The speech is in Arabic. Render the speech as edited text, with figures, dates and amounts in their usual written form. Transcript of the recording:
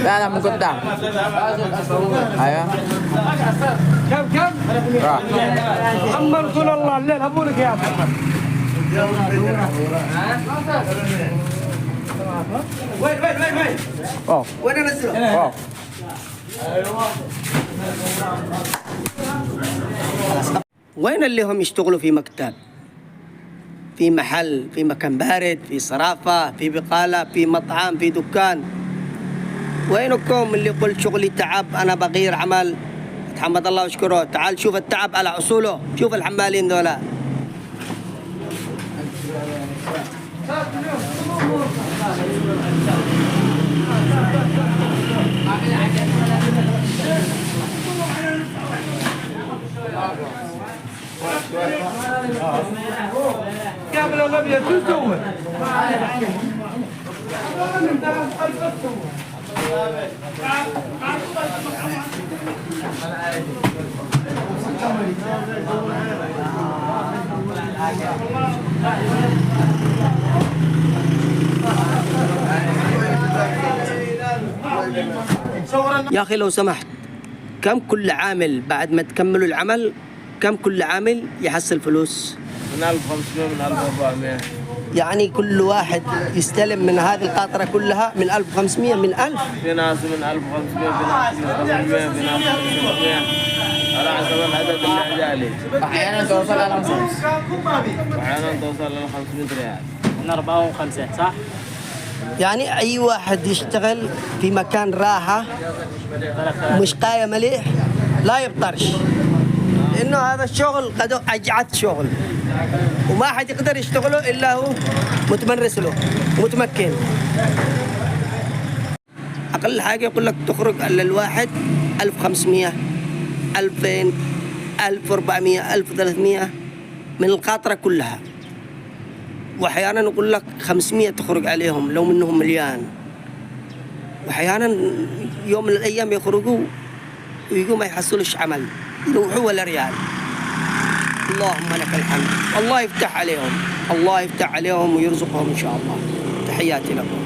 لا لا من قدام. ايوه كم راح. اما رسول الله الليل ابولك يا محمد. وين اوه وين انزله؟ اوه وين اللي هم يشتغلوا في مكتب، في محل، في مكان بارد، في صرافة، في بقالة، في مطعم، في دكان؟ وينكم اللي يقول شغلي تعب أنا بغير عمل؟ تحمد الله واشكره. تعال شوف التعب على أصوله، شوف الحمالين ذولا. قبل الأبيض شو تسوي؟ يا أخي لو سمحت، كم كل عامل بعد ما تكملوا العمل كم كل عامل يحصل فلوس؟ من 1500 من 1400. يعني كل واحد يستلم من هذه القاطرة كلها من 1500 من 1000. في ناس من 1500 في ناس من 800 في ناس من 600 على حسب العدد اللي جالي. احيانا توصل على 500. واحيانا توصل ل 500 ريال. من 4 و5 صح؟ يعني أي واحد يشتغل في مكان راحة مش قاية مليح لا يبطرش، لأنه هذا الشغل قد أجعت شغل وما حد يقدر يشتغله إلا هو متمرس له ومتمكن. أقل حاجة يقول لك تخرج على الواحد 1500 2000 1400 1300 من القاطرة كلها، وأحيانا يقول لك 500 تخرج عليهم لو منهم مليان، وأحيانا يوم من الأيام يخرجوا ويقوم ما يحصلوش عمل، يروحوا ولا ريال. اللهم لك الحمد، الله يفتح عليهم، الله يفتح عليهم ويرزقهم إن شاء الله. تحياتي لكم.